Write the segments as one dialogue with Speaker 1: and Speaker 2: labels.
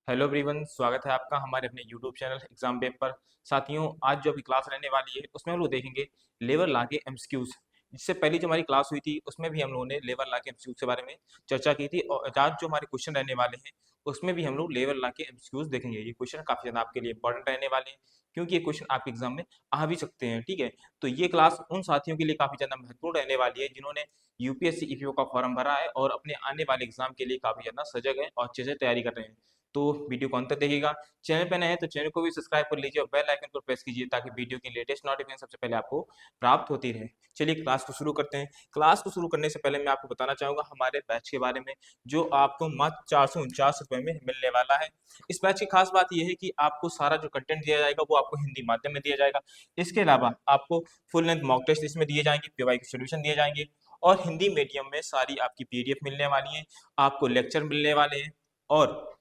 Speaker 1: Hello everyone, स्वागत है आपका हमारे अपने यूट्यूब चैनल एग्जाम वेब पर। साथियों, आज जो अभी क्लास रहने वाली है उसमें हम लोग देखेंगे लेबर लॉ के एमसीक्यूज। इससे पहले जो हमारी क्लास हुई थी उसमें भी हम लोगों ने लेबर लॉ के एमसीक्यूज के बारे में चर्चा की थी, और आज जो हमारे क्वेश्चन रहने वाले हैं उसमें भी हम लोग लेबर लॉ के एमसीक्यूज देखेंगे। ये क्वेश्चन काफी ज्यादा आपके लिए इंपॉर्टेंट रहने वाले हैं, क्योंकि ये क्वेश्चन आपके एग्जाम में आ भी सकते हैं। ठीक है, तो ये क्लास उन साथियों के लिए काफी ज्यादा महत्वपूर्ण रहने वाली है जिन्होंने यूपीएससी ईपीओ का फॉर्म भरा है और अपने आने वाले एग्जाम के लिए काफी ज्यादा सजग है और अच्छे से तैयारी कर रहे हैं। तो वीडियो को अंत तक देखिएगा। चैनल पे नए हैं तो चैनल को भी सब्सक्राइब कर लीजिए और बेल आइकन को प्रेस कीजिए ताकि वीडियो की लेटेस्ट नोटिफिकेशन सबसे पहले आपको प्राप्त होती रहे। चलिए क्लास को शुरू करते हैं। क्लास को शुरू करने से पहले मैं आपको बताना चाहूंगा हमारे बैच के बारे में, जो आपको मात्र 449 रुपये में मिलने वाला है। इस बैच की खास बात यह है कि आपको सारा जो कंटेंट दिया जाएगा वो आपको हिंदी माध्यम में दिया जाएगा। इसके अलावा आपको फुल लेंथ मॉक टेस्ट इसमें दिए जाएंगे, पीवाई के सोल्यूशन दिए जाएंगे और हिंदी मीडियम में सारी आपकी पीडीएफ मिलने वाली है। आपको लेक्चर मिलने वाले हैं और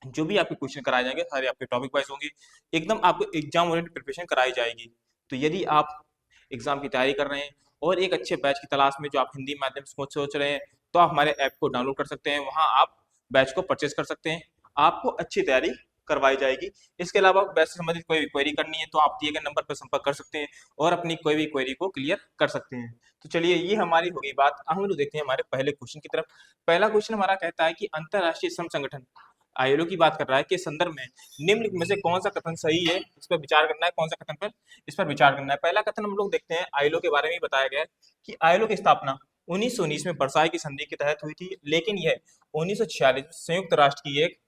Speaker 1: जो भी आपके क्वेश्चन कराए जाएंगे सारे आपके टॉपिक वाइज होंगे। एकदम आपको एग्जाम ओरिएंटेड प्रिपरेशन कराई जाएगी। तो यदि आप एग्जाम की तैयारी कर रहे हैं और एक अच्छे बैच की तलाश में जो आप हिंदी माध्यम से सोच रहे हैं, तो आप हमारे ऐप को डाउनलोड कर सकते हैं। वहां आप बैच को परचेज कर सकते हैं, आपको अच्छी तैयारी करवाई जाएगी। इसके अलावा बैच से संबंधित कोई भी क्वेरी करनी है तो आप दिए गए नंबर पर संपर्क कर सकते हैं और अपनी कोई भी क्वेरी को क्लियर कर सकते हैं। तो चलिए, ये हमारी हो गई बात। हम लोग देखते हैं हमारे पहले क्वेश्चन की तरफ। पहला क्वेश्चन हमारा कहता है कि अंतरराष्ट्रीय श्रम संगठन आईएलओ की बात कर रहा है कि संदर्भ में निम्नलिखित में से कौन सा कथन सही है, इस पर विचार करना है। कौन सा कथन पर इस पर विचार करना है। पहला कथन हम लोग देखते हैं, आईएलओ के बारे में बताया गया है कि आईएलओ की स्थापना 1919 में वर्साई की संधि के तहत हुई थी, लेकिन यह 1946 में संयुक्त राष्ट्र की एक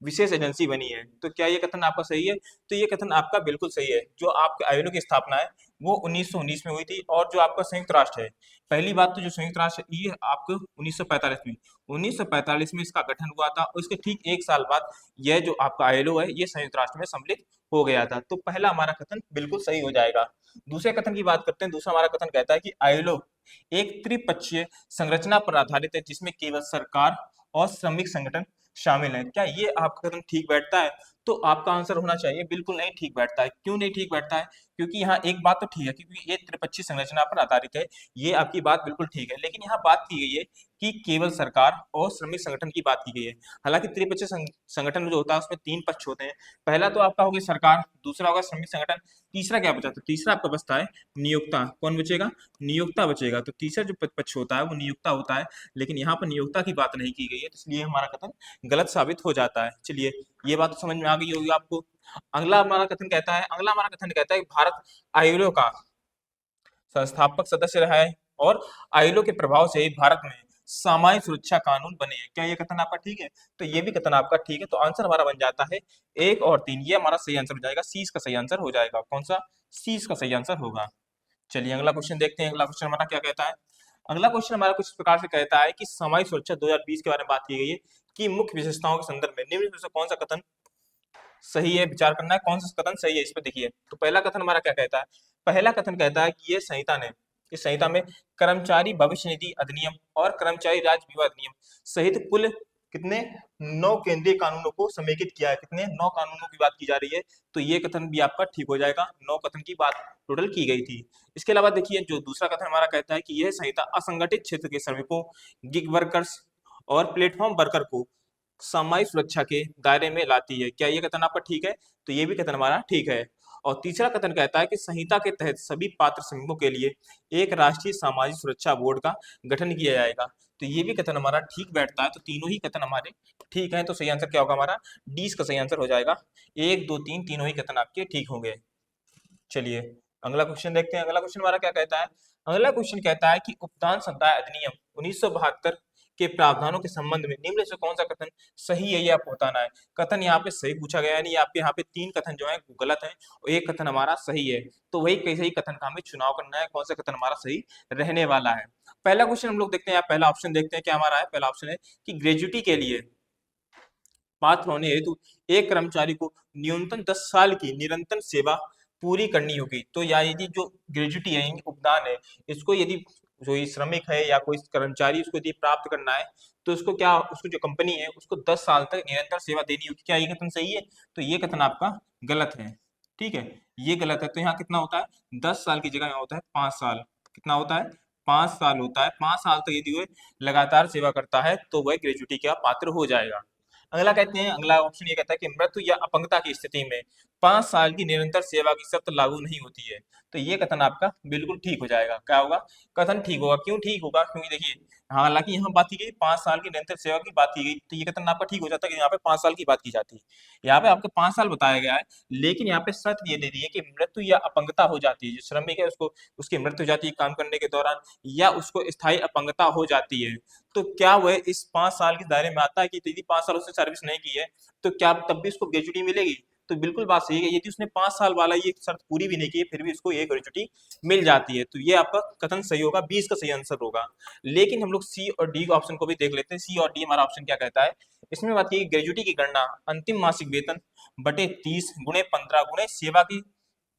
Speaker 1: विशेष एजेंसी बनी है। तो क्या ये कथन आपका सही है? तो ये कथन आपका बिल्कुल सही है। जो आपके आईएलओ की स्थापना है वो 1919 में हुई थी, और जो आपका संयुक्त राष्ट्र है, पहली बात तो जो संयुक्त राष्ट्र ये आपको 1945 में 1945 में इसका गठन हुआ था, और इसके ठीक एक साल बाद यह जो आपका आईएलओ है ये संयुक्त राष्ट्र में सम्मिलित हो गया था। तो पहला हमारा कथन बिल्कुल सही हो जाएगा। दूसरे कथन की बात करते हैं। दूसरा हमारा कथन कहता है कि आईएलओ एक त्रिपक्षीय संरचना पर आधारित है जिसमें केवल सरकार और श्रमिक संगठन शामिल है। क्या ये आपका कथन ठीक बैठता है? तो आपका आंसर होना चाहिए बिल्कुल नहीं ठीक बैठता है। क्यों नहीं ठीक बैठता है? क्योंकि यहाँ एक बात तो ठीक है, क्योंकि ये त्रिपक्षीय संरचना पर आधारित है, ये आपकी बात बिल्कुल ठीक है, लेकिन यहाँ बात की गई है कि केवल सरकार और श्रमिक संगठन की बात की गई है। हालांकि त्रिपक्षीय संगठन जो होता है उसमें तीन पक्ष होते हैं। पहला तो आपका होगा सरकार, दूसरा होगा श्रमिक संगठन, तीसरा क्या बचा? तो तीसरा आपका बचता है नियोक्ता। कौन बचेगा? नियोक्ता बचेगा। तो तीसरा जो पक्ष होता है वो नियोक्ता होता है, लेकिन यहाँ पर नियोक्ता की बात नहीं की गई है, तो इसलिए हमारा कथन गलत साबित हो जाता है। चलिए, ये बात तो समझ में आ गई होगी आपको। अगला हमारा कथन कहता है कि भारत आईएलओ का संस्थापक सदस्य रहा है और आईएलओ के प्रभाव से ही भारत में सामान्य सुरक्षा कानून बने हैं। क्या ये कथन आपका ठीक है? तो ये भी कथन आपका ठीक है। तो आंसर हमारा बन जाता है 1 और 3। ये हमारा सही आंसर हो जाएगा, सी इसका सही आंसर हो जाएगा। कौन सा? सी इसका सही आंसर होगा। चलिए, अगला क्वेश्चन देखते हैं। अगला क्वेश्चन हमारा क्या कहता है? अगला क्वेश्चन हमारा कुछ इस प्रकार से कहता है कि सामाजिक सुरक्षा 2020 के बारे में बात की गई है कि मुख्य विशेषताओं के संदर्भ में निम्न में से कौन सा कथन सही है? विचार करना है कौन सा कथन सही है। इस पे देखिए, तो पहला कथन हमारा क्या कहता है? पहला कथन कहता है कि इस संहिता में कर्मचारी भविष्य निधि अधिनियम और कर्मचारी राज्य बीमा अधिनियम सहित कुल कितने 9 केंद्रीय कानूनों को समेकित किया है। कितने? 9 कानूनों की बात की जा रही है। तो ये कथन भी आपका ठीक हो जाएगा। 9 कथन की बात टोटल की गई थी। इसके अलावा देखिए, जो दूसरा कथन हमारा कहता है कि यह संहिता असंगठित क्षेत्र के श्रमिकों, गिग वर्कर्स और प्लेटफॉर्म वर्कर को सामाजिक सुरक्षा के दायरे में लाती है। क्या ये कथन आपका ठीक है? तो ये भी कथन हमारा ठीक है। और तीसरा कथन कहता है कि संहिता के तहत सभी पात्र श्रमिकों के लिए एक राष्ट्रीय सामाजिक सुरक्षा बोर्ड का गठन किया जाएगा। तो ये भी कथन हमारा ठीक बैठता है। तो तीनों ही कथन हमारे ठीक हैं। तो सही आंसर क्या होगा हमारा? डी इसका सही आंसर हो जाएगा। 1, 2, 3 तीनों ही कथन आपके ठीक होंगे। चलिए, अगला क्वेश्चन देखते हैं। अगला क्वेश्चन हमारा क्या कहता है? अगला क्वेश्चन कहता है कि उपदान समुदाय अधिनियम 1972 के प्रावधानों के संबंध में निम्न से कौन सा कथन सही है, ये आपको बताना है। कथन यहाँ पे सही पूछा गया है, नहीं आपके यहाँ पे 3 कथन जो है वो गलत है और एक कथन हमारा सही है। तो वही कैसे ही कथन का हमें चुनाव करना है, कौन सा कथन हमारा सही रहने वाला है। पहला क्वेश्चन हम लोग देखते हैं, पहला ऑप्शन देखते हैं क्या हमारा है। पहला ऑप्शन है कि ग्रेजुटी के लिए पात्र होने हेतु एक कर्मचारी को न्यूनतम 10 साल की निरंतर सेवा पूरी करनी होगी। तो या यदि जो ग्रेजुटी है, उपदान है, इसको यदि जो ये श्रमिक है या कोई कर्मचारी उसको यदि प्राप्त करना है, तो उसको जो कंपनी है उसको 10 साल तक निरंतर सेवा देनी होगी। क्या ये कथन सही है? तो ये कथन आपका गलत है। ठीक है, ये गलत है। तो यहाँ कितना होता है? 10 साल की जगह यहाँ होता है 5 साल। कितना होता है? 5 साल होता है। 5 साल तक यदि वह लगातार सेवा करता है तो वह ग्रेजुटी का पात्र हो जाएगा। अगला कहते हैं, अगला ऑप्शन ये कहता है कि मृत्यु या अपंगता की स्थिति में 5 साल की निरंतर सेवा की शर्त लागू नहीं होती है। तो ये कथन आपका बिल्कुल ठीक हो जाएगा। क्या होगा? कथन ठीक होगा। क्यों ठीक होगा? क्योंकि देखिए, हालांकि यहाँ बात की गई 5 साल की निरंतर सेवा की बात की गई, तो ये कथन आपका ठीक हो जाता है कि यहाँ पे 5 साल की बात की जाती है। यहाँ पे आपको 5 साल बताया गया है, लेकिन यहाँ पे शर्त ये दे दी है कि मृत्यु या अपंगता हो जाती है, जो श्रमिक है उसको उसकी मृत्यु हो जाती है काम करने के दौरान, या उसको स्थायी अपंगता हो जाती है, तो क्या वह इस 5 साल के दायरे में आता है कि यदि 5 साल उसने सर्विस नहीं की है तो क्या तब भी उसको ग्रेजुटी मिलेगी? तो बिल्कुल बात सही है, यदि उसने 5 साल वाला ये शर्त पूरी भी नहीं की है फिर भी उसको ये ग्रेजुटी मिल जाती है। तो ये आपका कथन सही होगा, 20 का सही आंसर होगा। लेकिन हम लोग सी और डी ऑप्शन को भी देख लेते हैं। सी और डी हमारा ऑप्शन क्या कहता है? इसमें बात की ग्रेजुटी की गणना अंतिम मासिक वेतन बटे 30 गुणे 15 गुणे सेवा की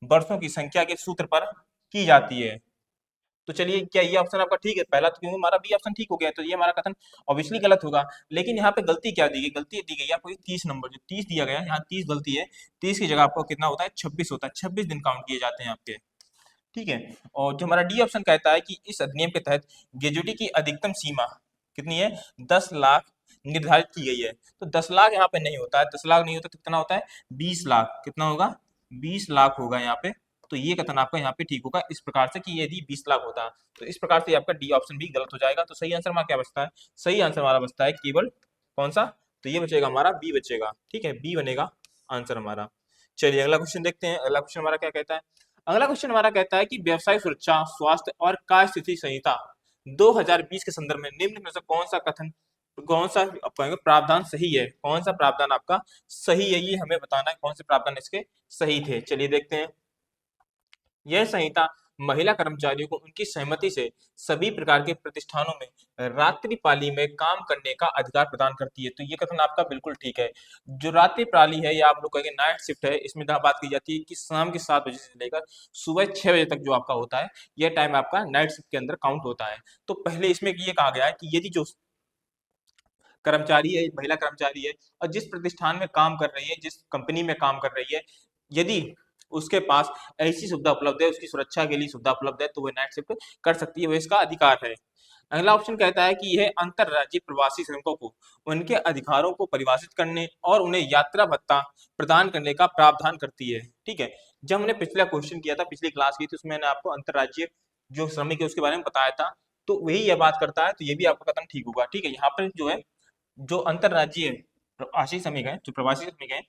Speaker 1: वर्षों की संख्या के सूत्र पर की जाती है। तो चलिए, क्या ये ऑप्शन आपका ठीक है? पहला तो क्योंकि हमारा बी ऑप्शन ठीक हो गया, तो ये हमारा कथन ऑब्वियसली गलत होगा। लेकिन यहाँ पे गलती क्या दी गई? गलती दी गई है आपको 30 नंबर, जो 30 दिया गया है यहाँ 30 गलती है। 30 की जगह आपको कितना होता है? 26 होता है। 26 दिन काउंट किए जाते हैं आपके। ठीक है। और जो हमारा डी ऑप्शन कहता है कि इस अधिनियम के तहत ग्रेजुटी की अधिकतम सीमा कितनी है? 10 लाख निर्धारित की गई है। तो 10 लाख यहाँ पे नहीं होता है। 10 लाख नहीं होता तो कितना होता है? 20 लाख। कितना होगा? 20 लाख होगा यहाँ पे। तो ये कथन आपका यहाँ पे ठीक होगा इस प्रकार से कि यदि 20 लाख होता, तो इस प्रकार से आपका डी ऑप्शन भी गलत हो जाएगा। तो सही आंसर हमारा क्या बचता है? सही आंसर हमारा बचता है केवल कौन सा? तो ये बचेगा हमारा बी बचेगा। ठीक है, बी बनेगा आंसर हमारा। चलिए अगला क्वेश्चन देखते हैं। अगला क्वेश्चन हमारा क्या कहता है? अगला क्वेश्चन हमारा कहता है कि व्यवसाय सुरक्षा, स्वास्थ्य और कार्य स्थिति संहिता 2020 के संदर्भ में निम्न में से कौन सा कथन, कौन सा आप कहेंगे प्रावधान सही है? कौन सा प्रावधान आपका सही है, ये हमें बताना है। कौन से प्रावधान इसके सही थे? चलिए देखते हैं। यह संहिता महिला कर्मचारियों को उनकी सहमति से सभी प्रकार के प्रतिष्ठानों में रात्रि पाली में काम करने का अधिकार प्रदान करती है। तो ये कथन आपका बिल्कुल ठीक है। जो रात्रि पाली है या आप लोग कहेंगे नाइट शिफ्ट है, इसमें जहाँ बात की जाती है कि शाम के 7 बजे से लेकर सुबह 6 बजे तक जो आपका होता है, यह टाइम आपका नाइट शिफ्ट के अंदर काउंट होता है। तो पहले इसमें ये कहा गया है कि यदि जो कर्मचारी है, महिला कर्मचारी है, और जिस प्रतिष्ठान में काम कर रही है, जिस कंपनी में काम कर रही है, यदि उसके पास ऐसी सुविधा उपलब्ध है, उसकी सुरक्षा के लिए सुविधा उपलब्ध है, तो वह नाइट शिफ्ट कर सकती है, वह इसका अधिकार है। अगला ऑप्शन कहता है कि यह अंतरराज्यीय प्रवासी श्रमिकों को उनके अधिकारों को परिभाषित करने और उन्हें यात्रा भत्ता प्रदान करने का प्रावधान करती है। ठीक है, जब हमने पिछला क्वेश्चन किया था, पिछली क्लास की थी, उसमें मैंने आपको अंतरराज्यीय जो श्रमिक है उसके बारे में बताया था, तो वही यह बात करता है। तो ये भी आपका कथन ठीक होगा। ठीक है, यहाँ पर जो है, जो अंतरराज्यीय प्रवासी श्रमिक हैं, जो प्रवासी श्रमिक हैं,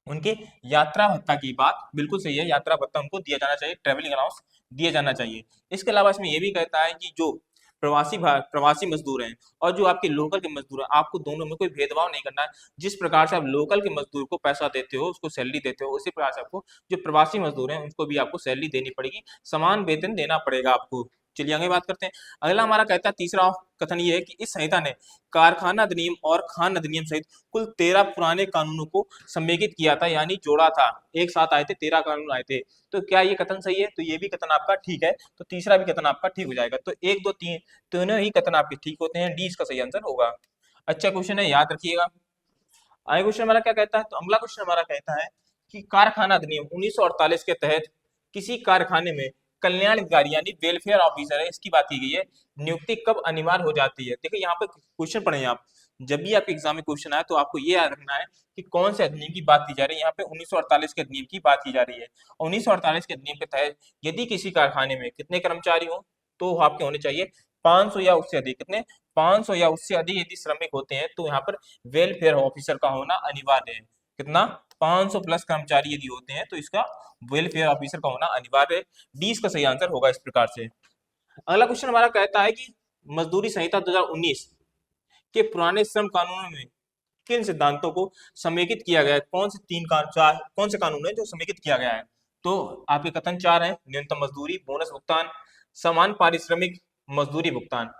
Speaker 1: उनके यात्रा भत्ता की बात बिल्कुल सही है। यात्रा भत्ता उनको दिया जाना चाहिए, ट्रेवलिंग अलाउंस दिया जाना चाहिए। इसके अलावा इसमें यह भी कहता है कि जो प्रवासी मजदूर हैं और जो आपके लोकल के मजदूर हैं, आपको दोनों में कोई भेदभाव नहीं करना है। जिस प्रकार से आप लोकल के मजदूर को पैसा देते हो, उसको सैलरी देते हो, उसी प्रकार से आपको जो प्रवासी मजदूर हैं उनको भी आपको सैलरी देनी पड़ेगी, समान वेतन देना पड़ेगा आपको। चलिए आगे बात करते हैं। अगला हमारा कहता है, तीसरा कथन ये है कि इस संहिता ने कारखाना अधिनियम और खान अधिनियम सहित कुल 13 पुराने कानूनों को समेकित किया था, यानी जोड़ा था। एक साथ आए थे, 13 कानून आए थे। तो क्या ये कथन सही है? तो ये भी कथन आपका ठीक है। तो तीसरा भी कथन आपका ठीक हो जाएगा। तो 1 2 3 तीनों ही कथन आपके ठीक होते हैं। डी इसका सही आंसर होगा। अच्छा क्वेश्चन है, याद रखिएगा। आगे क्वेश्चन हमारा क्या कहता है? तो अगला क्वेश्चन हमारा कहता है कि कारखाना अधिनियम 1948 के तहत किसी कारखाने में कल्याण अधिकारी यानी वेलफेयर ऑफिसर है, इसकी बात की गई है, नियुक्ति कब अनिवार्य हो जाती है? देखिए यहाँ पे क्वेश्चन पढ़े आप, जब भी आपके एग्जाम में क्वेश्चन आए तो आपको ये याद रखना है कि कौन से अधिनियम की बात की जा रही है। यहाँ पे 1948 के अधिनियम की बात की जा रही है। 1948 के अधिनियम के तहत यदि किसी कारखाने में कितने कर्मचारी हो, तो आपके होने चाहिए 500 या उससे अधिक। कितने? 500 या उससे अधिक यदि श्रमिक होते हैं तो यहाँ पर वेलफेयर ऑफिसर का होना अनिवार्य है। कितना? 500 प्लस कर्मचारी यदि होते हैं तो इसका वेलफेयर ऑफिसर का होना अनिवार्य है। डी इसका सही आंसर होगा इस प्रकार से। अगला क्वेश्चन हमारा कहता है कि मजदूरी संहिता 2019 के पुराने श्रम कानूनों में किन सिद्धांतों को समेकित किया गया है? कौन से कौन से कानून है जो समेकित किया गया है? तो आपके कथन 4 हैं, न्यूनतम मजदूरी, बोनस भुगतान, समान पारिश्रमिक, मजदूरी भुगतान।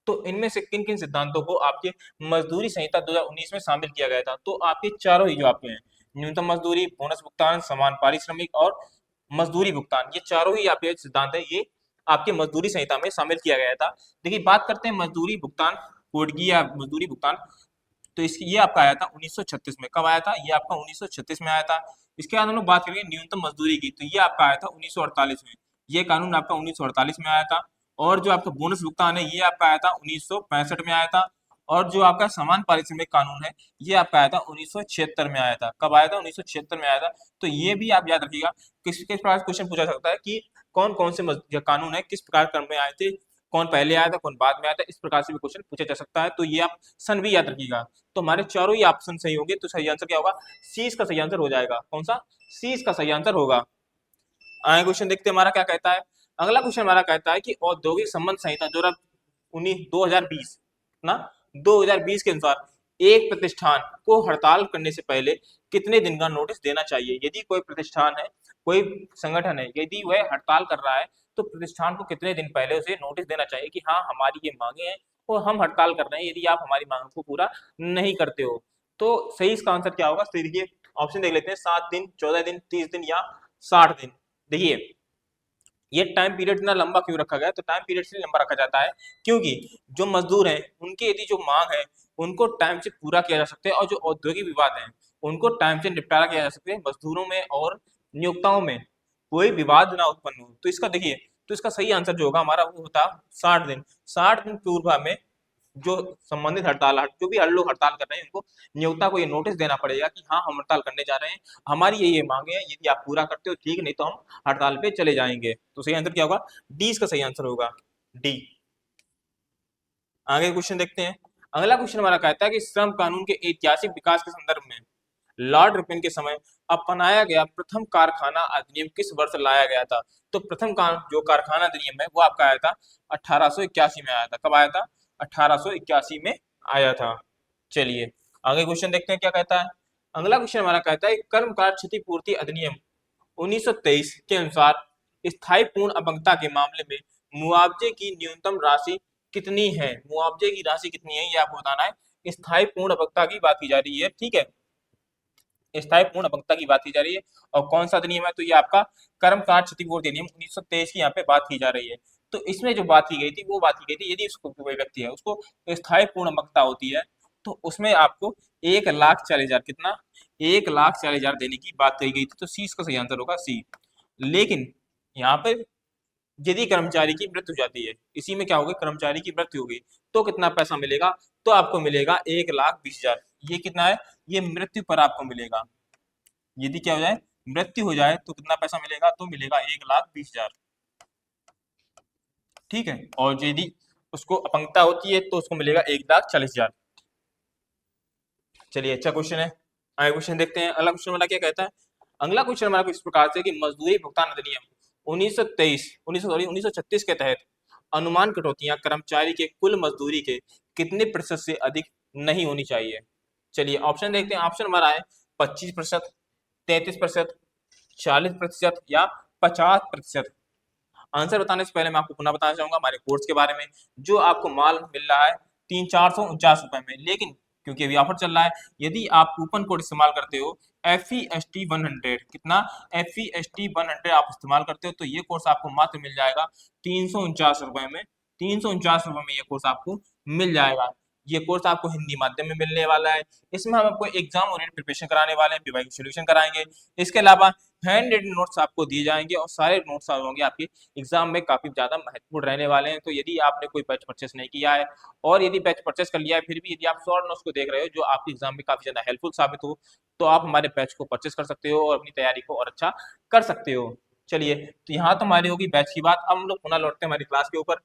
Speaker 1: तो इनमें से किन किन सिद्धांतों को आपके मजदूरी संहिता 2019 में शामिल किया गया था? तो आपके चारों ही जो आपके हैं, न्यूनतम मजदूरी, बोनस भुगतान, समान पारिश्रमिक और मजदूरी भुगतान, ये चारों ही आपके सिद्धांत है, ये आपके मजदूरी संहिता में शामिल किया गया था। देखिए बात करते हैं मजदूरी भुगतान कोड की या मजदूरी भुगतान, तो इसकी ये आपका आया था 1936 में। कब आया था? ये आपका 1936 में आया था। इसके बाद हम लोग बात करेंगे न्यूनतम मजदूरी की, तो ये आपका आया था 1948 में। ये कानून आपका 1948 में आया था। और जो आपका बोनस भुगतान है, ये आपका आया था 1965 में आया था। और जो आपका समान पारिश्रमिक कानून है ये आपका आया था 1976 में आया था। कब आया था? 1976 में आया था। तो ये भी आप याद रखिएगा। किस किस प्रकार क्वेश्चन पूछा सकता है कि कौन कौन से जो कानून है किस प्रकार क्रम में आए थे, कौन पहले आया था कौन बाद में आया था, इस प्रकार से भी क्वेश्चन पूछा जा सकता है। तो ये आप सन भी याद रखिएगा। तो हमारे चारों ही ऑप्शन सही होंगे, तो सही आंसर क्या होगा? सी इसका सही आंसर हो जाएगा। कौन सा? सी इसका सही आंसर होगा। आगे क्वेश्चन देखते हैं हमारा क्या कहता है। अगला क्वेश्चन हमारा कहता है कि औद्योगिक संबंध संहिता जो 2020 ना 2020 के अनुसार एक प्रतिष्ठान को हड़ताल करने से पहले कितने दिन का नोटिस देना चाहिए? यदि कोई प्रतिष्ठान है, कोई संगठन है, यदि वह हड़ताल कर रहा है तो प्रतिष्ठान को कितने दिन पहले उसे नोटिस देना चाहिए कि हाँ हमारी ये मांगे हैं और हम हड़ताल कर रहे हैं, यदि आप हमारी मांग को पूरा नहीं करते हो। तो सही इसका आंसर क्या होगा? तो देखिए ऑप्शन देख लेते हैं। 7 दिन, 14 दिन, 30 दिन या 60 दिन। देखिए ये टाइम पीरियड इतना लंबा क्यों रखा गया? तो टाइम पीरियड इसलिए लंबा रखा जाता है क्योंकि जो मजदूर हैं उनकी यदि जो मांग है उनको टाइम से पूरा किया जा सकता है, और जो औद्योगिक विवाद हैं उनको टाइम से निपटारा किया जा सकता है। मजदूरों में और नियोक्ताओं में कोई विवाद ना उत्पन्न हो। तो इसका देखिए, तो इसका सही आंसर जो होगा हमारा वो होता 60 दिन। 60 दिन पूर्व में जो संबंधित जो भी लोग हड़ताल कर रहे हैं उनको नियोक्ता को ये नोटिस देना पड़ेगा कि हाँ हम हड़ताल करने जा रहे हैं, हमारी ये मांगे हैं, यदि आप पूरा करते हो ठीक, नहीं तो हम हड़ताल पे चले जाएंगे। तो सही आंसर क्या होगा? डी इसका सही आंसर होगा, डी। आगे क्वेश्चन देखते हैं। अगला क्वेश्चन हमारा कहता है कि श्रम कानून के ऐतिहासिक विकास के संदर्भ में लॉर्ड रिपन के समय अपनाया गया प्रथम कारखाना अधिनियम किस वर्ष लाया गया था? तो प्रथम जो कारखाना अधिनियम है वो आपका आया था 1881 में आया था। कब आया था? 1881 में आया था। चलिए आगे क्वेश्चन देखते हैं क्या कहता है। अगला क्वेश्चन हमारा कहता है कर्मकांड क्षतिपूर्ति अधिनियम 1923 के अनुसार स्थायी पूर्ण अपंगता के मामले में मुआवजे की न्यूनतम राशि कितनी है? मुआवजे की राशि कितनी है ये आपको बताना है। स्थायी पूर्ण अपंगता की बात की जा रही है, ठीक है, स्थायी पूर्ण अपंगता की बात की जा रही है। और कौन सा अधिनियम है? तो ये आपका कर्मकांड क्षतिपूर्ति अधिनियम 1923 की यहाँ पे बात की जा रही है। तो इसमें जो बात की गई थी वो बात की गई थी यदि उसको कोई व्यक्ति है उसको स्थायी पूर्ण अपंगता होती है तो उसमें आपको 1,40,000 कितना 1,40,000 देने की बात कही गई थी। तो सी इसका सही आंसर होगा, सी। लेकिन यहाँ पे यदि कर्मचारी की मृत्यु हो जाती है, इसी में क्या होगा, कर्मचारी की मृत्यु होगी तो कितना पैसा मिलेगा? तो आपको मिलेगा 1,20,000। ये कितना है? ये मृत्यु पर आपको मिलेगा। यदि क्या हो जाए, मृत्यु हो जाए तो कितना पैसा मिलेगा? तो मिलेगा 1,20,000, ठीक है। और यदि उसको अपंगता होती है तो उसको मिलेगा 1,40,000। चलिए अच्छा क्वेश्चन है। आगे क्वेश्चन देखते हैं। अगला क्वेश्चन हमारा क्या कहता है। अगला क्वेश्चन हमारा इस प्रकार से कि मजदूरी भुगतान अधिनियम 1936 के तहत अनुमान कटौतियां कर्मचारी के कुल मजदूरी के कितने प्रतिशत से अधिक नहीं होनी चाहिए? चलिए ऑप्शन देखते हैं। ऑप्शन हमारा है 25%, 33%, 40% या 50%। आंसर बताने से पहले मैं आपको पुनः बताना चाहूंगा हमारे कोर्स के बारे में। जो आपको माल मिल रहा है 3,449 रुपए में, लेकिन क्योंकि अभी ऑफर चल रहा है, यदि आप कूपन कोड इस्तेमाल करते हो FEST100, कितना FEST100 आप इस्तेमाल करते हो तो ये कोर्स आपको मात्र मिल जाएगा 349 रुपए में। 349 रुपए में ये कोर्स आपको मिल जाएगा। ये कोर्स आपको हिंदी माध्यम में मिलने वाला है। इसमें हम आपको एग्जाम ओरिएंटेड प्रिपरेशन कराने वाले हैं, पीवाईक्यू सॉल्यूशन कराएंगे। इसके अलावा हैंड रिटन नोट्स आपको दिए जाएंगे और सारे नोट्स होंगे आपके एग्जाम में काफी ज्यादा महत्वपूर्ण रहने वाले हैं। तो यदि आपने कोई बैच परचेस नहीं किया है और यदि बैच परचेस कर लिया है फिर भी यदि आप शॉर्ट नोट्स को देख रहे हो जो आपके एग्जाम में काफी ज्यादा हेल्पफुल साबित हो तो आप हमारे बैच को परचेस कर सकते हो और अपनी तैयारी को और अच्छा कर सकते हो। चलिए तो यहाँ तो हमारी होगी बैच की बात। अब हम लोग पुनः लौटते हैं हमारी क्लास के ऊपर।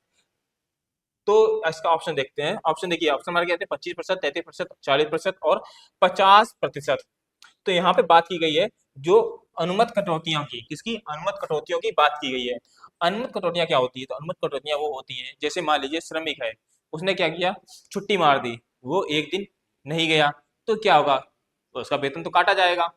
Speaker 1: तो इसका ऑप्शन देखते हैं। ऑप्शन देखिए, ऑप्शन हमारे कहते हैं 25%, 33%, 40% और 50%। तो यहाँ पे बात की गई है जो अनुमत कटौतियों की, किसकी? अनुमत कटौतियों की बात की गई है। अनुमत कटौतियां क्या होती है? तो अनुमत कटौतियां वो होती हैं जैसे मान लीजिए श्रमिक है, उसने क्या किया, छुट्टी मार दी, वो एक दिन नहीं गया तो क्या होगा? तो उसका वेतन तो काटा जाएगा,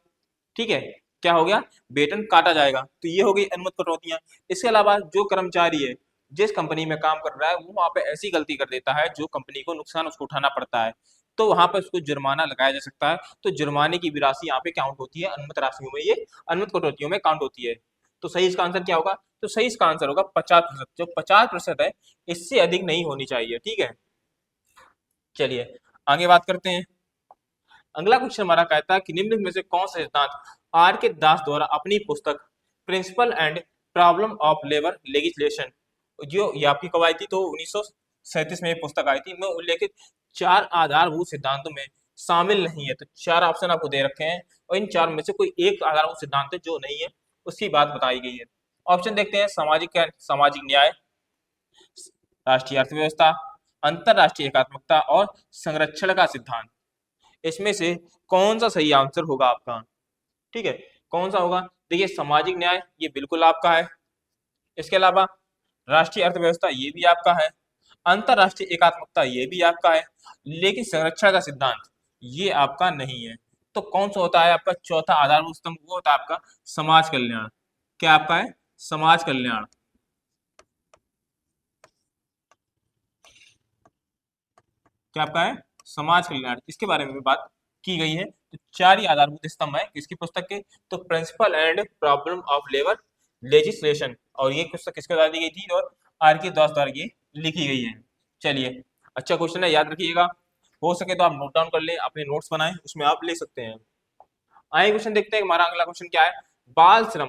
Speaker 1: ठीक है। क्या हो गया? वेतन काटा जाएगा। तो ये हो गई अनुमत कटौतियां। इसके अलावा जो कर्मचारी है जिस कंपनी में काम कर रहा है वो वहां पे ऐसी गलती कर देता है जो कंपनी को नुकसान उसको उठाना पड़ता है तो वहां पर उसको जुर्माना लगाया जा सकता है। तो जुर्माने की भी राशि यहाँ पे काउंट होती है अनुमत राशियों में, ये अनुमत कटौतियों में काउंट होती है। तो सही इसका आंसर क्या होगा? तो सही इसका आंसर होगा 50%। जो 50% है इससे अधिक नहीं होनी चाहिए, ठीक है। चलिए आगे बात करते हैं। अगला क्वेश्चन हमारा कहता है कि निम्न में से कौन सा सिद्धांत R के दास द्वारा अपनी पुस्तक principle and problem of labour legislation, जो ये आपकी कब आई थी? तो 1937 में ये पुस्तक आई थी, में उल्लेखित चार आधारभूत सिद्धांतों में शामिल नहीं है। तो चार ऑप्शन आपको दे रखे हैं और इन चार में से कोई एक आधारभूत सिद्धांत है जो नहीं है, उसकी बात बताई गई है। ऑप्शन देखते हैं, सामाजिक न्याय, राष्ट्रीय अर्थव्यवस्था, अंतरराष्ट्रीय एकात्मकता और संरक्षण का सिद्धांत। इसमें से कौन सा सही आंसर होगा आपका? ठीक है, कौन सा होगा? देखिए, सामाजिक न्याय ये बिल्कुल आपका है, इसके अलावा राष्ट्रीय अर्थव्यवस्था ये भी आपका है, अंतरराष्ट्रीय एकात्मकता ये भी आपका है, लेकिन संरक्षण का सिद्धांत ये आपका नहीं है। तो कौन सा होता है आपका चौथा आधारभूत स्तंभ? वो होता है आपका समाज कल्याण। क्या आपका है? समाज कल्याण। क्या आपका है? समाज कल्याण। इसके बारे में भी बात की गई है। तो चार ही आधारभूत स्तंभ है किसकी पुस्तक के? तो principle and problem of labour legislation, और ये पुस्तक किसके द्वारा दी गई थी? और आर के दास द्वारा ये लिखी गई है। चलिए, अच्छा क्वेश्चन है, याद रखिएगा। हो सके तो आप नोट डाउन कर लें, अपने नोट्स बनाएं, उसमें आप ले सकते हैं। आइए क्वेश्चन देखते हैं, हमारा अगला क्वेश्चन क्या है। बाल श्रम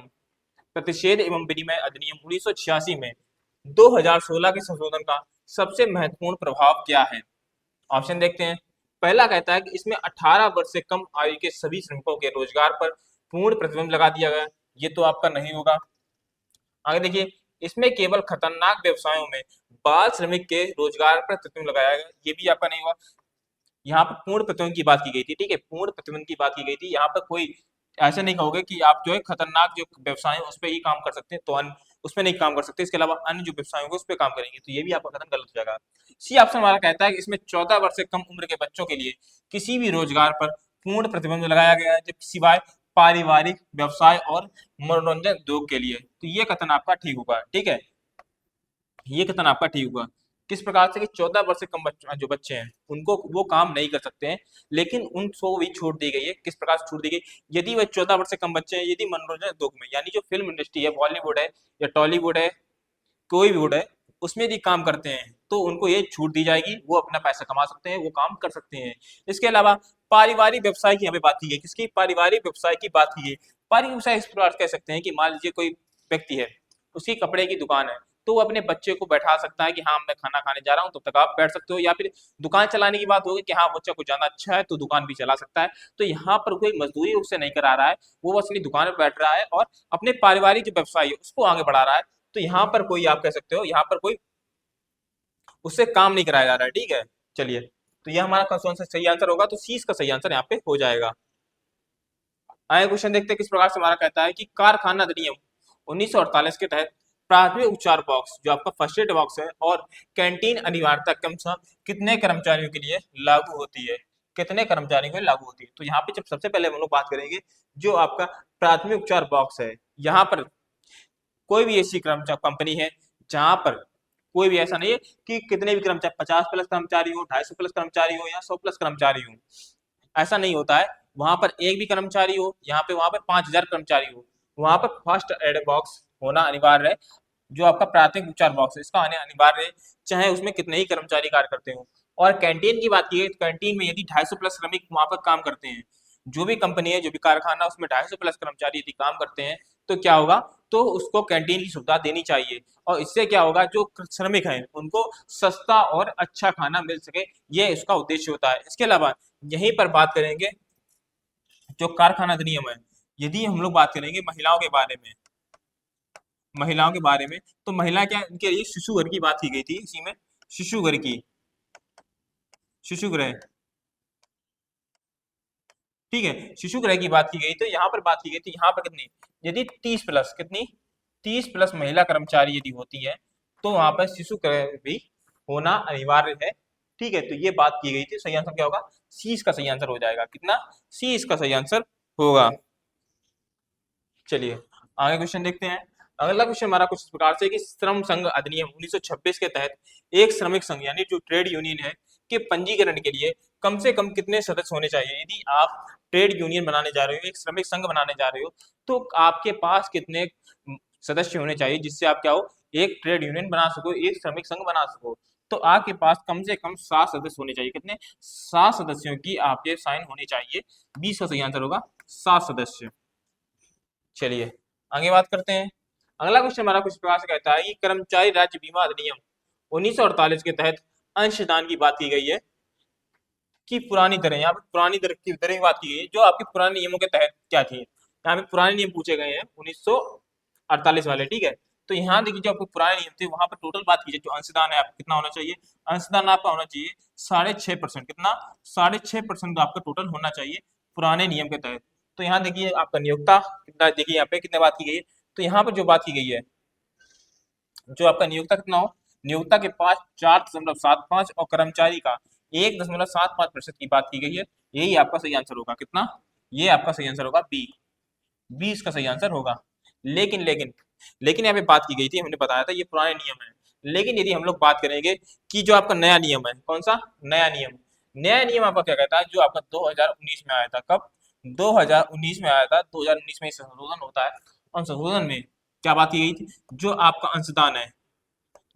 Speaker 1: प्रतिषेध एवं विनिमय अधिनियम 1986 में 2016 के संशोधन का सबसे महत्वपूर्ण प्रभाव क्या है? ऑप्शन देखते हैं। पहला कहता है कि इसमें 18 वर्ष से कम आयु के सभी श्रमिकों के रोजगार पर पूर्ण प्रतिबंध लगा दिया गया। ये तो आपका नहीं होगा। आगे देखिए, इसमें केवल खतरनाक व्यवसायों में बाल श्रमिक के रोजगार पर प्रतिबंध लगाया गया। ये भी आपका नहीं होगा। यहाँ पर पूर्ण प्रतिबंध की बात की गई थी, ठीक है, पूर्ण प्रतिबंध की बात की गई थी। यहाँ पर कोई ऐसे नहीं कहोगे कि आप जो है खतरनाक जो व्यवसाय है उस पर ही काम कर सकते हैं, तो अन्य उसमें नहीं काम कर सकते, इसके अलावा अन्य जो व्यवसाय होंगे उस पर काम करेंगे, तो ये भी आपका कथन गलत हो जाएगा। सी ऑप्शन हमारा कहता है कि इसमें 14 वर्ष से कम उम्र के बच्चों के लिए किसी भी रोजगार पर पूर्ण प्रतिबंध लगाया गया है, जब सिवाय पारिवारिक व्यवसाय और मनोरंजन उद्योग के लिए। तो ये कथन आपका ठीक होगा, ठीक है, ये कथन आपका ठीक होगा। किस प्रकार से कि 14 वर्ष से कम जो बच्चे हैं उनको वो काम नहीं कर सकते हैं, लेकिन उनको भी छूट दी गई है। किस प्रकार से छूट दी गई? यदि वह 14 वर्ष से कम बच्चे हैं, यदि मनोरंजन उद्योग में, यानी जो फिल्म इंडस्ट्री है, बॉलीवुड है या टॉलीवुड है, कोई भी वुड है, उसमें यदि काम करते हैं तो उनको ये छूट दी जाएगी, वो अपना पैसा कमा सकते हैं, वो काम कर सकते हैं। इसके अलावा पारिवारिक व्यवसाय की हमें बात की गई। किसकी? पारिवारिक व्यवसाय की बात की गई। पारिवारिक व्यवसाय इस प्रकार कह सकते हैं कि मान लीजिए कोई व्यक्ति है, उसकी कपड़े की दुकान है, तो वो अपने बच्चे को बैठा सकता है कि हाँ मैं खाना खाने जा रहा हूँ, तब तक आप बैठ सकते हो। या फिर दुकान चलाने की बात होगी कि हाँ बच्चा कुछ ज्यादा अच्छा है तो दुकान भी चला सकता है। तो यहाँ पर कोई मजदूरी उससे नहीं करा रहा है, वो बस अपनी दुकान पर बैठ रहा है और अपने पारिवारिक जो व्यवसाय है उसको आगे बढ़ा रहा है। तो यहाँ पर कोई, आप कह सकते हो यहाँ पर कोई उससे काम नहीं कराया जा रहा है, ठीक है। चलिए, तो ये हमारा कौन सा सही आंसर होगा? तो सी इसका सही आंसर यहाँ पे हो जाएगा। आगे क्वेश्चन देखते हैं, किस प्रकार से हमारा कहता है कि कारखाना अधिनियम 1948 के तहत प्राथमिक उपचार बॉक्स, जो आपका फर्स्ट एड बॉक्स है, और कैंटीन अनिवार्यता क्रमशः कितने कर्मचारियों के लिए लागू होती है? कितने कर्मचारियों के लिए लागू होती है? तो यहाँ पे जब सबसे पहले हम लोग बात करेंगे, जो आपका प्राथमिक उपचार बॉक्स है, यहाँ पर कोई भी ऐसी कर्मचारी कंपनी है जहां पर कोई भी ऐसा नहीं है कि कितने भी कर्मचारी, 50 प्लस कर्मचारी हो, 250 प्लस कर्मचारी हो या 100 प्लस कर्मचारी हो, ऐसा नहीं होता है। वहां पर एक भी कर्मचारी हो, यहाँ पे वहां पे 5000 कर्मचारी हो, वहां पर फर्स्ट एड बॉक्स होना अनिवार्य है। जो आपका प्राथमिक उपचार बॉक्स है इसका आने अनिवार्य है, चाहे उसमें कितने ही कर्मचारी कार्य करते हो। और कैंटीन की बात की, तो कैंटीन में यदि 250 प्लस श्रमिक वहां पर काम करते हैं, जो भी कंपनी है, जो भी कारखाना, उसमें 250 प्लस कर्मचारी यदि काम करते हैं, तो क्या होगा? तो उसको कैंटीन की सुविधा देनी चाहिए, और इससे क्या होगा? जो श्रमिक हैं उनको सस्ता और अच्छा खाना मिल सके, ये इसका उद्देश्य होता है। इसके अलावा यहीं पर बात करेंगे जो कारखाना अधिनियम है, यदि हम लोग बात करेंगे महिलाओं के बारे में, महिलाओं के बारे में, तो महिला क्या, इनके लिए शिशु घर की बात की गई थी इसी में, शिशु घर की, शिशु गृह, ठीक है, शिशु गृह की बात की गई। तो यहाँ पर बात की गई थी, यहाँ पर कितनी, यदि 30 प्लस, कितनी, 30 प्लस महिला कर्मचारी यदि होती है, तो वहां पर शिशु गृह भी होना अनिवार्य है, ठीक है। तो ये बात की गई थी, सही आंसर क्या होगा? सी इसका सही आंसर हो जाएगा। कितना? सी इसका सही आंसर होगा। चलिए, आगे क्वेश्चन देखते हैं। अगला क्वेश्चन हमारा कुछ इस प्रकार से कि श्रम संघ अधिनियम 1926 के तहत एक श्रमिक संघ, यानी जो ट्रेड यूनियन है, के पंजीकरण के लिए कम से कम कितने सदस्य होने चाहिए? यदि आप ट्रेड यूनियन बनाने जा रहे हो, एक श्रमिक संघ बनाने जा रहे हो, तो आपके पास कितने सदस्य होने चाहिए जिससे आप क्या हो, एक ट्रेड यूनियन बना सको, एक श्रमिक संघ बना सको? तो आपके पास कम से कम 7 सदस्य होने चाहिए। कितने? 7 सदस्यों की आपके साइन होने चाहिए। 20 का सही आंसर होगा 7 सदस्य। चलिए, आगे बात करते हैं। अगला क्वेश्चन हमारा कुछ प्रकार से कहता है कि कर्मचारी राज्य बीमा अधिनियम 1948 के तहत अंशदान की बात की गई है। कि पुरानी दरें, यहाँ पे पुरानी दर की दरें की बात की गई है, जो आपके पुराने नियमों के तहत क्या थी। यहाँ पे पुराने नियम पूछे गए हैं 1948 वाले, ठीक है। तो यहाँ देखिए जो आपके पुराने नियम थे वहां पर टोटल बात कीजिए, जो अंशदान है आपका कितना होना चाहिए, अंशदान आपका होना चाहिए 6.5%। कितना, 6.5% आपका टोटल होना चाहिए पुराने नियम के तहत। तो यहाँ देखिए आपका नियोक्ता कितना, देखिए यहाँ पे कितने बात की गई है। तो यहाँ पर जो बात की गई है, जो आपका नियोक्ता कितना हो, नियोक्ता के पास 4.75 और कर्मचारी का 1.75% की बात की गई है। यही आपका सही आंसर होगा। कितना, ये आपका सही आंसर होगा बी, 20 का सही आंसर होगा। लेकिन लेकिन लेकिन यहाँ पे बात की गई थी, हमने बताया था ये पुराने नियम है। लेकिन यदि हम लोग बात करेंगे कि जो आपका नया नियम है, कौन सा नया नियम, नया नियम आपका क्या कहता है, जो आपका 2019 में आया था। कब, 2019 में आया था। 2019 में संशोधन होता है, और संशोधन में क्या बात की गई थी, जो आपका अंशदान है,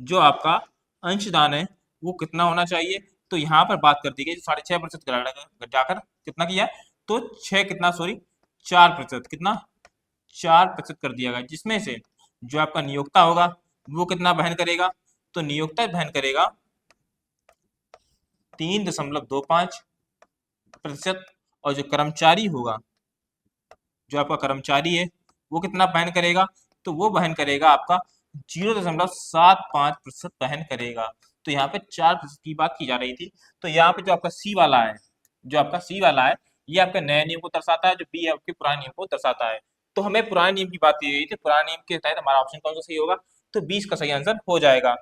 Speaker 1: जो आपका अंशदान है वो कितना होना चाहिए। तो यहाँ पर बात कर दी गई 6.5% घटाकर कितना किया, तो 6 कितना, सॉरी 4%, कितना 4% कर दिया गया, जिसमें से जो आपका नियोक्ता होगा वो कितना वहन करेगा, तो नियोक्ता वहन करेगा 3.25%। और जो कर्मचारी होगा, जो आपका कर्मचारी है वो कितना वहन करेगा, तो वो वहन करेगा आपका 0.75% वहन करेगा। तो यहाँ पे 4% की बात की जा रही थी। तो यहाँ पे जो आपका सी वाला है, जो आपका सी वाला है, ये आपके नए नियम को दर्शाता है, जो बी है आपके पुराने नियम को दर्शाता है। तो हमें पुराने नियम की बात की गई थी, पुराने नियम के तहत हमारा ऑप्शन कौन सा सही होगा, तो 20 का सही आंसर हो जाएगा।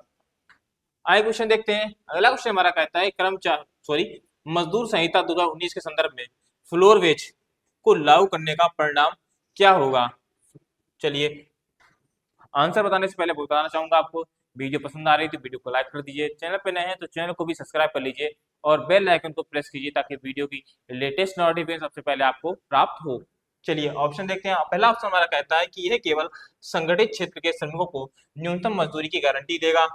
Speaker 1: आगे क्वेश्चन देखते हैं। अगला क्वेश्चन हमारा कहता है कर्मचारी, सॉरी, मजदूर संहिता 2019 के संदर्भ में फ्लोर वेज को लागू करने का परिणाम क्या होगा। चलिए, आंसर बताने से पहले बताना चाहूंगा आपको, वीडियो पसंद आ रही तो वीडियो को लाइक कर दीजिए, चैनल पे नए हैं तो चैनल को भी सब्सक्राइब कर लीजिए, और बेल आइकन को प्रेस कीजिए ताकि वीडियो की लेटेस्ट नोटिफिकेशन सबसे पहले आपको प्राप्त हो। चलिए ऑप्शन देखते हैं। पहला ऑप्शन हमारा कहता है कि यह केवल संगठित क्षेत्र के श्रमिकों को न्यूनतम मजदूरी की गारंटी देगा।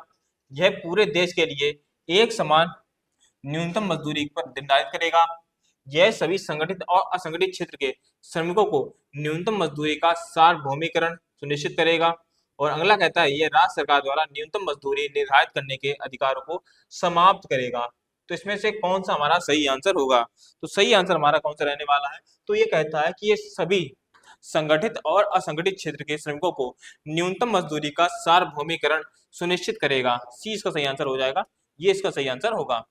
Speaker 1: यह पूरे देश के लिए एक समान न्यूनतम मजदूरी पर निर्धारित करेगा। यह सभी संगठित और असंगठित क्षेत्र के श्रमिकों को न्यूनतम मजदूरी का सार्वभौमिकरण सुनिश्चित करेगा। और अगला कहता है यह राज्य सरकार द्वारा न्यूनतम मजदूरी निर्धारित करने के अधिकारों को समाप्त करेगा। तो इसमें से कौन सा हमारा सही आंसर होगा, तो सही आंसर हमारा कौन सा रहने वाला है, तो ये कहता है कि ये सभी संगठित और असंगठित क्षेत्र के श्रमिकों को न्यूनतम मजदूरी का सार्वभौमिकरण सुनिश्चित करेगा। सी इसका सही आंसर हो जाएगा, ये इसका सही आंसर होगा।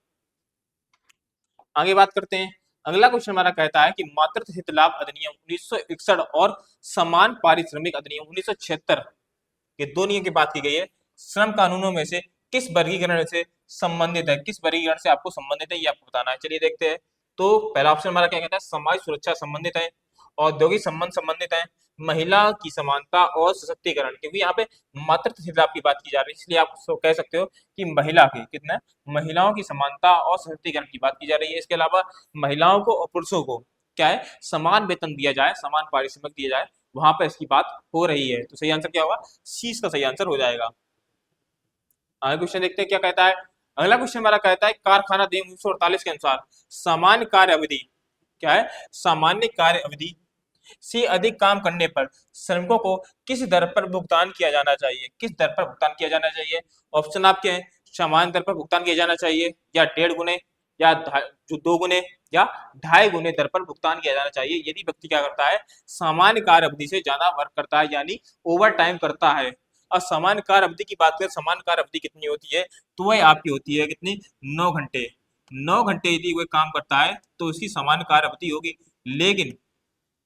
Speaker 1: आगे बात करते हैं। अगला क्वेश्चन हमारा कहता है कि मातृत्व हित लाभ अधिनियम 1961 और समान पारिश्रमिक अधिनियम 1976 के दो नियम की बात की गई है, श्रम कानूनों में से किस वर्गीकरण से संबंधित है, किस वर्गीकरण से आपको संबंधित है ये आपको बताना है। चलिए देखते हैं। तो पहला ऑप्शन हमारा क्या कहता है, समाज सुरक्षा संबंधित है, औद्योगिक संबंध संबंधित है, महिला की समानता और सशक्तिकरण। क्योंकि यहाँ पे मातृत्व हित लाभ की बात की जा रही है, इसलिए आप कह सकते हो कि महिला की कितना, महिलाओं की समानता और सशक्तिकरण की बात की जा रही है। इसके अलावा महिलाओं को और पुरुषों को क्या है, समान वेतन दिया जाए, समान पारिश्रमिक दिया जाए, वहां पर इसकी बात हो रही है। तो सही आंसर क्या होगा, सी इसका सही आंसर हो जाएगा। आगे क्वेश्चन देखते हैं क्या कहता है। अगला क्वेश्चन हमारा कहता है कारखाना अधिनियम 1948 के अनुसार सामान्य कार्य अवधि क्या है, सामान्य कार्य अवधि से अधिक काम करने पर श्रमिकों को किस दर पर भुगतान किया जाना चाहिए, किस दर पर भुगतान किया जाना चाहिए। ऑप्शन आपके हैं, सामान्य दर पर भुगतान किया जाना चाहिए, या 1.5 गुने, या जो 2 गुने, या 2.5 गुने दर पर भुगतान किया जाना चाहिए यदि व्यक्ति क्या करता है, सामान्य कार्य अवधि से ज्यादा वर्क करता है, यानी ओवर टाइम करता है। और सामान्य कार्य अवधि की बात करें, सामान्य कार्य अवधि कितनी होती है, तो वह आपकी होती है कितनी, 9 घंटे। 9 घंटे यदि वह काम करता है तो उसकी सामान्य कार्य अवधि होगी। लेकिन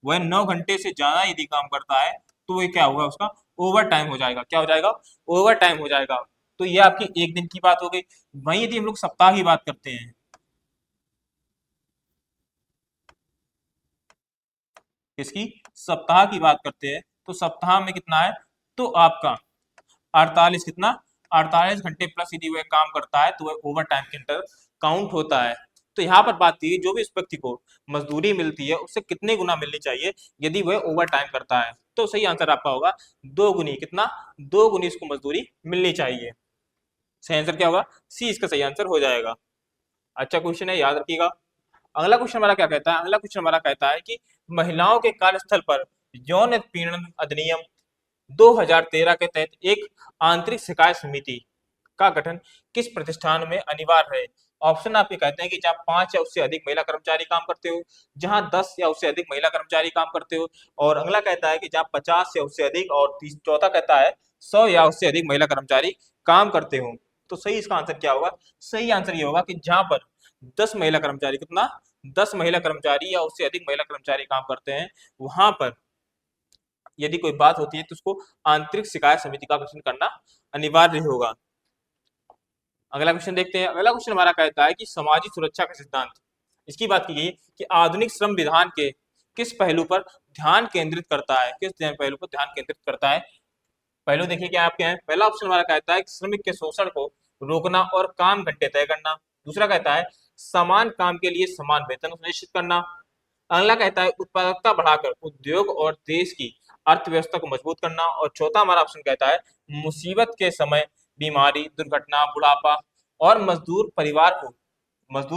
Speaker 1: वह 9 घंटे से ज्यादा यदि काम करता है तो ये क्या होगा, उसका ओवर टाइम हो जाएगा। क्या हो जाएगा, ओवर टाइम हो जाएगा। तो ये आपकी एक दिन की बात हो गई। वहीं यदि हम लोग सप्ताह की बात करते हैं, इसकी सप्ताह की बात करते हैं, तो सप्ताह में कितना है, तो आपका 48, कितना 48 घंटे प्लस यदि वह काम करता है तो वह ओवर टाइम के अंदर काउंट होता है। तो यहाँ पर बात की जो भी इस व्यक्ति को मजदूरी मिलती है उससे कितने गुना मिलनी चाहिए यदि वह ओवर टाइम करता है, तो सही आंसर आपका होगा 2 गुनी। कितना, 2 गुनी इसको मजदूरी मिलनी चाहिए। सही आंसर क्या होगा, सी इसका सही आंसर हो जाएगा। अच्छा क्वेश्चन है, याद रखिएगा। अगला क्वेश्चन हमारा क्या कहता है, अगला क्वेश्चन हमारा कहता है कि महिलाओं के कार्यस्थल पर यौन उत्पीड़न अधिनियम 2013 के तहत एक आंतरिक शिकायत समिति का गठन किस प्रतिष्ठान में अनिवार्य है। ऑप्शन आपके कहते हैं कि जहाँ 5 या उससे अधिक महिला कर्मचारी काम करते हो, जहाँ 10 या उससे अधिक महिला कर्मचारी काम करते हो, और अगला कहता है कि जहाँ 50 या उससे अधिक, और चौथा कहता है 100 या उससे अधिक महिला कर्मचारी काम करते हो। तो सही इसका आंसर क्या होगा? सही आंसर ये होगा कि जहाँ पर 10 महिला कर्मचारी, कितना, 10 महिला कर्मचारी या उससे अधिक महिला कर्मचारी काम करते हैं, वहां पर यदि कोई बात होती है तो उसको आंतरिक शिकायत समिति का गठन करना अनिवार्य होगा। अगला क्वेश्चन देखते हैं। अगला क्वेश्चन हमारा कहता है कि सामाजिक सुरक्षा का सिद्धांत, इसकी बात की गई कि आधुनिक श्रम विधान के किस पहलू पर ध्यान केंद्रित करता है, किस पहलू पर ध्यान केंद्रित करता है। पहलू देखिए क्या आपके हैं। पहला ऑप्शन हमारा कहता है कि श्रमिक के शोषण को रोकना और काम घंटे तय करना। दूसरा कहता है समान काम के लिए समान वेतन सुनिश्चित करना। अगला कहता है उत्पादकता बढ़ाकर उद्योग और देश की अर्थव्यवस्था को मजबूत करना। और चौथा हमारा ऑप्शन कहता है मुसीबत के समय बीमारी, दुर्घटना, बुढ़ापा और मजदूर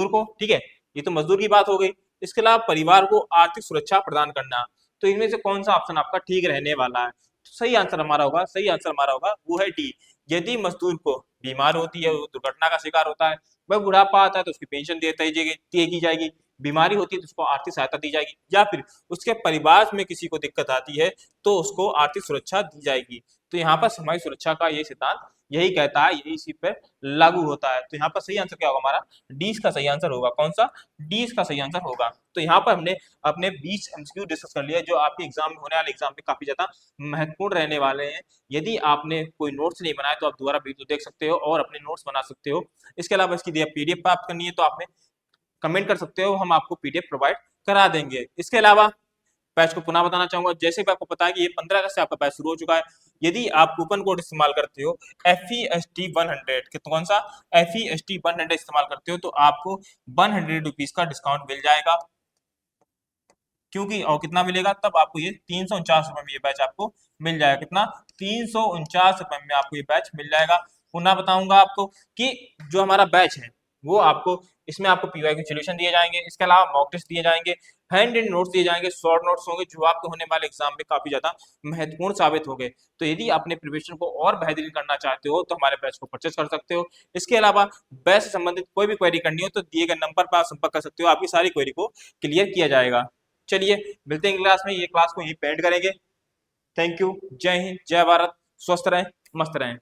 Speaker 1: को, ठीक है, ये तो मजदूर की बात हो गई, इसके अलावा परिवार को आर्थिक सुरक्षा प्रदान करना। तो इनमें से कौन सा ऑप्शन आपका ठीक रहने वाला है? तो सही आंसर हमारा होगा, सही आंसर हमारा होगा वो है डी। यदि मजदूर को बीमार होती है, वो दुर्घटना का शिकार होता है, वह बुढ़ापा आता है तो उसकी पेंशन तय की जाएगी, बीमारी होती है तो उसको आर्थिक सहायता दी जाएगी, या फिर उसके परिवार में किसी को दिक्कत आती है तो उसको आर्थिक सुरक्षा दी जाएगी। तो यहाँ पर सामाजिक सुरक्षा का ये सिद्धांत यही कहता है, यही इसी पे लागू होता है। तो यहाँ पर सही आंसर क्या होगा हमारा? डी का सही आंसर होगा। कौन सा? डी का सही आंसर होगा। तो यहाँ पर हमने अपने 20 एमसीक्यू डिस्कस कर लिया जो आपके एग्जाम में होने वाले एग्जाम में काफी ज्यादा महत्वपूर्ण रहने वाले हैं। यदि आपने कोई नोट्स नहीं बनाया तो आप दोबारा वीडियो देख सकते हो और अपने नोट्स बना सकते हो। इसके अलावा इसकी पीडीएफ प्राप्त करनी है तो आपने कमेंट कर सकते हो, हम आपको पीडीएफ प्रोवाइड करा देंगे। इसके अलावा बैच को पुनः बताना चाहूंगा, जैसे कि आपको पता है कि ये 15 अगस्त से आपका बैच शुरू हो चुका है। यदि आप कूपन कोड इस्तेमाल करते हो FEST100, कौन सा? FEST100 इस्तेमाल करते हो तो आपको 100 रुपीज का डिस्काउंट मिल जाएगा। क्योंकि और कितना मिलेगा? तब आपको ये 349 रुपए में ये बैच आपको मिल जाएगा। कितना? 349 रुपए में आपको ये बैच मिल जाएगा। पुनः बताऊंगा आपको कि जो हमारा बैच है वो आपको, इसमें आपको पीवाई के सोल्यूशन दिए जाएंगे, इसके अलावा मॉक टेस्ट दिए जाएंगे, हैंड इन नोट्स दिए जाएंगे, शॉर्ट नोट्स होंगे जो आपके होने वाले एग्जाम में काफी ज्यादा महत्वपूर्ण साबित होंगे। तो यदि अपने प्रिपरेशन को और बेहतरीन करना चाहते हो तो हमारे बैच को परचेस कर सकते हो। इसके अलावा बैच से संबंधित कोई भी क्वेरी करनी हो तो दिए गए नंबर पर आप संपर्क कर सकते हो, आपकी सारी क्वेरी को क्लियर किया जाएगा। चलिए मिलते हैं क्लास में, ये क्लास को यहीं पेंड करेंगे। Thank you. जय हिंद, जय भारत, स्वस्थ रहें, मस्त रहें।